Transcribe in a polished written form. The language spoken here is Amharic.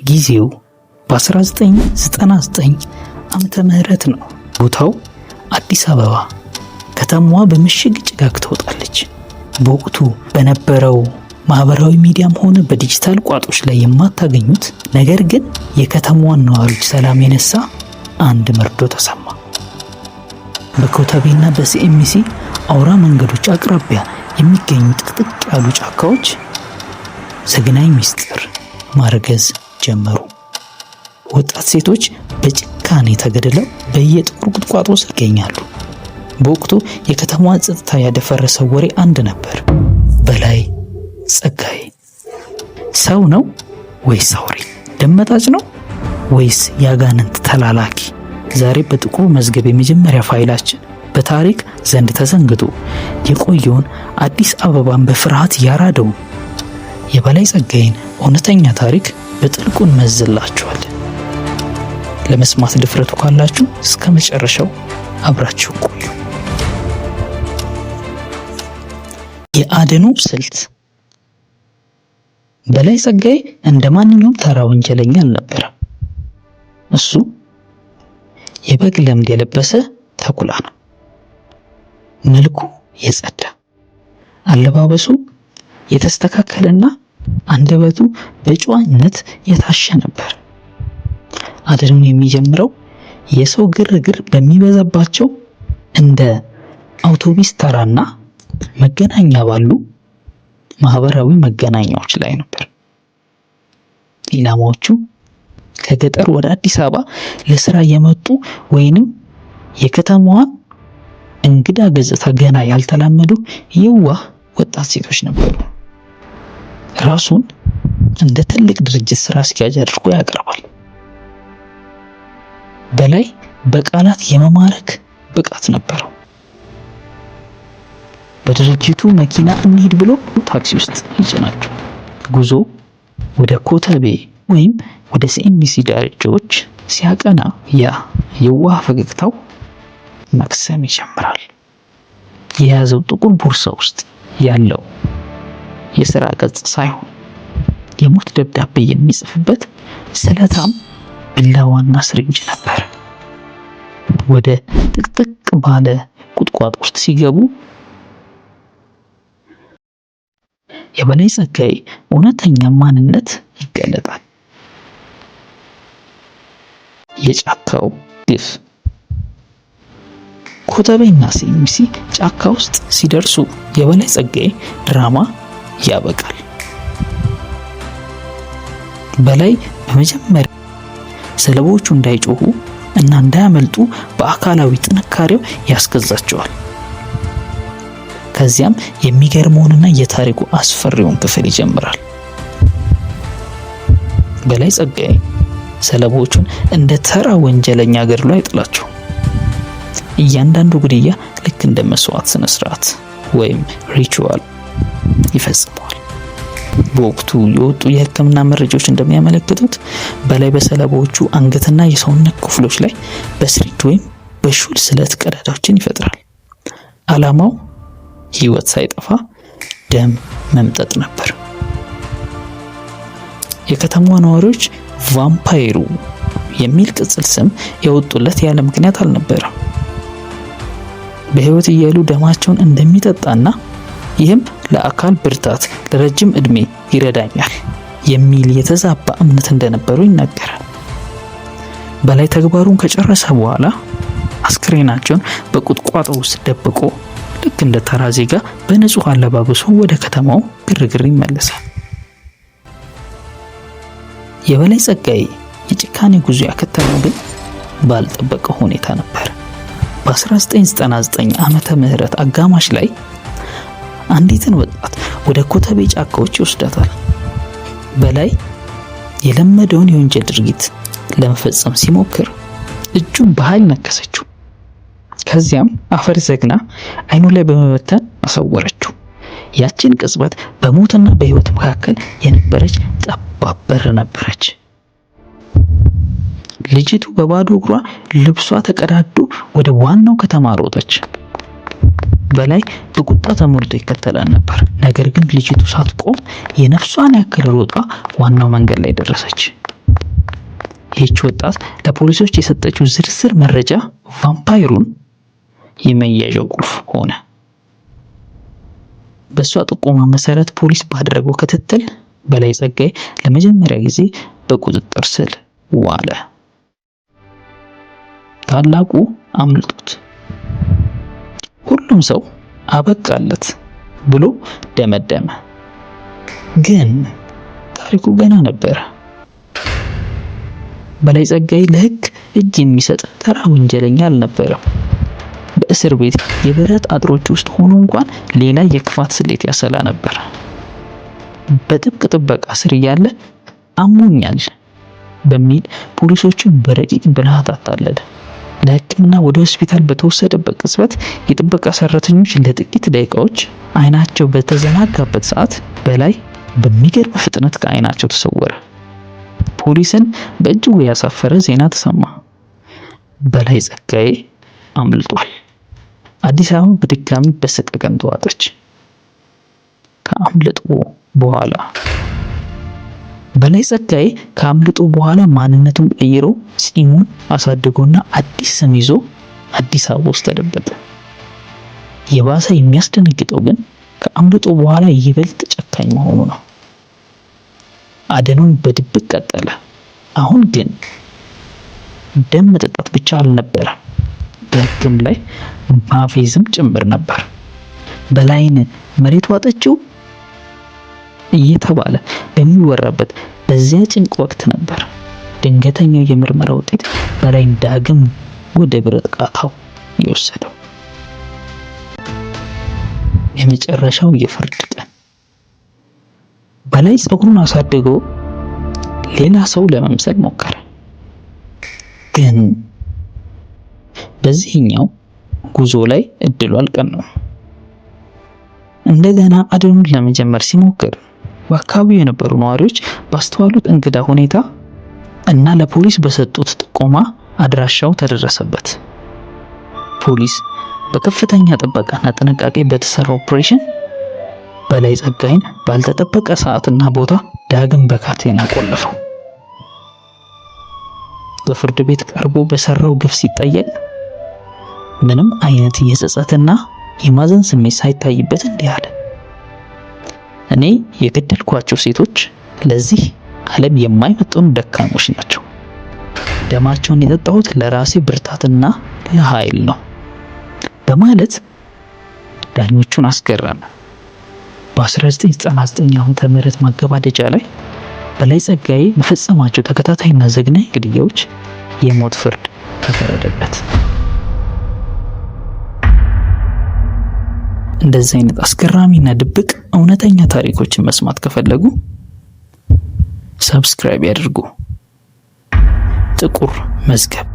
ጊዜው በ1999 ዓመተ ምህረት ነው። ቦታው አዲስ አበባ። ከተማዋ በምሽግ ጭጋግ ትወጣለች። በወቅቱ በነበረው ማህበራዊ ሚዲያም ሆነ በዲጂታል ቋጦች ላይ የማታገኙት ነገር ግን የከተማዋን ነዋሪዎች ሰላም የነሳ አንድ መርዶ ተሰማ። በኮተቤና በሲኤምሲ አውራ መንገዶች አቅራቢያ የሚገኙ ጥቅጥቅ ያሉ ጫካዎች ዘግናኝ ምስጢር ማርገዝ ጀመሩ። ወጣት ሴቶች በጭካኔ ተገድለው በየጥቁር ቁጥቋጦ ስር ይገኛሉ። በወቅቱ የከተማዋ ጸጥታ ያደፈረሰው ወሬ አንድ ነበር። በላይ ጸጋዬ ሰው ነው ወይስ አውሬ? ደመጣጭ ነው ወይስ ያጋንንት ተላላኪ? ዛሬ በጥቁር መዝገብ የመጀመሪያ ፋይላችን በታሪክ ዘንድ ተዘንግቶ የቆየውን አዲስ አበባን በፍርሃት ያራደው የበላይ ጸጋዬን እውነተኛ ታሪክ በጥልቁ እንመዝላችኋለን። ለመስማት ድፍረቱ ካላችሁ እስከ መጨረሻው አብራችሁ ቆዩ። የአደኑ ስልት። በላይ ጸጋዬ እንደ ማንኛውም ተራ ወንጀለኛ አልነበረም። እሱ የበግ ለምድ የለበሰ ተኩላ ነው። መልኩ የጸዳ፣ አለባበሱ የተስተካከለና አንደበቱ በጨዋነት የታሸ ነበር። አደኑን የሚጀምረው የሰው ግርግር በሚበዛባቸው እንደ አውቶቡስ ተራና መገናኛ ባሉ ማህበራዊ መገናኛዎች ላይ ነበር። ኢላማዎቹ ከገጠር ወደ አዲስ አበባ ለስራ የመጡ ወይንም የከተማዋ እንግዳ ገጽታ ገና ያልተላመዱ የዋህ ወጣት ሴቶች ነበሩ። ራሱን እንደ ትልቅ ድርጅት ስራ አስኪያጅ አድርጎ ያቀርባል። በላይ በቃላት የመማረክ ብቃት ነበረው። በድርጅቱ መኪና እንሂድ ብሎ ታክሲ ውስጥ ይጭናቸው። ጉዞ ወደ ኮተቤ ወይም ወደ ሲኤምሲ ዳርቻዎች ሲያቀና ያ የዋህ ፈገግታው መክሰም ይጀምራል። የያዘው ጥቁር ቦርሳ ውስጥ ያለው የሥራ ገጽ ሳይሆን የሞት ደብዳቤ የሚጽፍበት ስለታም ቢላዋና ስሪንጅ ነበር። ወደ ጥቅጥቅ ባለ ቁጥቋጦ ውስጥ ሲገቡ የበላይ ጸጋዬ እውነተኛ ማንነት ይገለጣል። የጫካው ግፍ። ኮተቤና ሲኤምሲ ጫካ ውስጥ ሲደርሱ የበላይ ጸጋዬ ድራማ ያበቃል። በላይ በመጀመሪያ ሰለቦቹ እንዳይጮሁ እና እንዳያመልጡ በአካላዊ ጥንካሬው ያስገዛቸዋል። ከዚያም የሚገርመውንና የታሪኩ አስፈሪውን ክፍል ይጀምራል። በላይ ጸጋዬ ሰለቦቹን እንደ ተራ ወንጀለኛ ገድሎ አይጥላቸው። እያንዳንዱ ግድያ ልክ እንደ መስዋዕት ስነ ስርዓት ወይም ሪቹዋል ይፈጽመዋል። በወቅቱ የወጡ የሕክምና መረጃዎች እንደሚያመለክቱት በላይ በሰለቦቹ አንገትና የሰውነት ክፍሎች ላይ በስሪንጅ ወይም በሹል ስለት ቀዳዳዎችን ይፈጥራል። ዓላማው ህይወት ሳይጠፋ ደም መምጠጥ ነበር። የከተማዋ ነዋሪዎች ቫምፓይሩ የሚል ቅጽል ስም ያወጡለት ያለ ምክንያት አልነበረም። በህይወት እያሉ ደማቸውን እንደሚጠጣና ይህም ለአካል ብርታት ለረጅም ዕድሜ ይረዳኛል የሚል የተዛባ እምነት እንደነበሩ ይናገራል። በላይ ተግባሩን ከጨረሰ በኋላ አስክሬናቸውን በቁጥቋጦ ውስጥ ደብቆ ልክ እንደ ተራ ዜጋ በንጹህ አለባበሱ ወደ ከተማው ግርግር ይመለሳል። የበላይ ጸጋዬ የጭካኔ ጉዞ ያከተመው ግን ባልጠበቀ ሁኔታ ነበር። በ1999 ዓመተ ምህረት አጋማሽ ላይ አንዲትን ወጣት ወደ ኮተቤ ጫካዎች ይወስዳታል። በላይ የለመደውን የወንጀል ድርጊት ለመፈጸም ሲሞክር እጁን በኃይል ነከሰችው። ከዚያም አፈር ዘግና አይኑ ላይ በመበተን አሰወረችው። ያችን ቅጽበት በሞትና በህይወት መካከል የነበረች ጠባብ በር ነበረች። ልጅቱ በባዶ እግሯ ልብሷ ተቀዳዶ ወደ ዋናው ከተማ ሮጠች። በላይ በቁጣ ተሞልቶ ይከተላል ነበር። ነገር ግን ልጅቱ ሳትቆም የነፍሷን ያክል ሮጣ ዋናው መንገድ ላይ ደረሰች። ይህች ወጣት ለፖሊሶች የሰጠችው ዝርዝር መረጃ ቫምፓየሩን የመያዣው ቁልፍ ሆነ። በሷ ጥቆማ መሰረት ፖሊስ ባደረገው ክትትል በላይ ጸጋዬ ለመጀመሪያ ጊዜ በቁጥጥር ስር ዋለ። ታላቁ አምልጦት ሁሉም ሰው አበቃለት ብሎ ደመደመ። ግን ታሪኩ ገና ነበር። በላይ ጸጋዬ ለሕግ እጅ የሚሰጥ ተራ ወንጀለኛ አልነበረም። በእስር ቤት የብረት አጥሮች ውስጥ ሆኖ እንኳን ሌላ የክፋት ስሌት ያሰላ ነበር። በጥብቅ ጥበቃ ስር እያለ አሞኛል በሚል ፖሊሶችን በረቂቅ ብልሃት አታለለ። ለሕክምና ወደ ሆስፒታል በተወሰደበት ቅጽበት የጥበቃ ሰራተኞች ለጥቂት ደቂቃዎች አይናቸው በተዘናጋበት ሰዓት በላይ በሚገርም ፍጥነት ከአይናቸው ተሰወረ። ፖሊስን በእጅጉ ያሳፈረ ዜና ተሰማ። በላይ ጸጋዬ አምልጧል። አዲስ አበባ በድጋሚ በሰቀቀን ተዋጠች። ከአምልጦ በኋላ በላይ ጸጋዬ ከአምልጦ በኋላ ማንነቱን ቀይሮ ጺሙን አሳድጎና አዲስ ስም ይዞ አዲስ አበባ ውስጥ ተደበቀ። የባሰ የሚያስደነግጠው ግን ከአምልጦ በኋላ ይበልጥ ጨካኝ መሆኑ ነው። አደኑን በድብቅ ቀጠለ። አሁን ግን ደም መጠጣት ብቻ አልነበረም፣ በሕግም ላይ ማፌዝም ጭምር ነበር። በላይን መሬት ዋጠችው እየተባለ በሚወራበት በዚያ ጭንቅ ወቅት ነበር ድንገተኛው የምርመራ ውጤት በላይን ዳግም ወደ ብረት ቃታው የወሰደው። የመጨረሻው የፍርድ ቀን። በላይ ፀጉሩን አሳድጎ ሌላ ሰው ለመምሰል ሞከረ። ግን በዚህኛው ጉዞ ላይ እድሉ አልቀናውም። እንደገና አደኑን ለመጀመር ሲሞክር በአካባቢው የነበሩ ነዋሪዎች ባስተዋሉት እንግዳ ሁኔታ እና ለፖሊስ በሰጡት ጥቆማ አድራሻው ተደረሰበት። ፖሊስ በከፍተኛ ጥበቃና ጥንቃቄ በተሰራ ኦፕሬሽን በላይ ጸጋዬን ባልተጠበቀ ሰዓትና ቦታ ዳግም በካቴና ቆለፈው። በፍርድ ቤት ቀርቦ በሰራው ግፍ ሲጠየቅ ምንም አይነት የጸጸትና የማዘን ስሜት ሳይታይበት እንዲህ አለ። እኔ የገደልኳቸው ሴቶች ለዚህ ዓለም የማይመጥኑ ደካሞች ናቸው። ደማቸውን የጠጣሁት ለራሴ ብርታትና ለኃይል ነው በማለት ዳኞቹን አስገረመ። በ1999 ዓመተ ምህረት ማገባደጃ ላይ በላይ ጸጋዬ መፈጸማቸው ተከታታይና ዘግናኝ ግድያዎች የሞት ፍርድ ተፈረደበት። እንደዚህ አይነት አስገራሚና ድብቅ እውነተኛ ታሪኮችን መስማት ከፈለጉ ሰብስክራይብ ያድርጉ። ጥቁር መዝገብ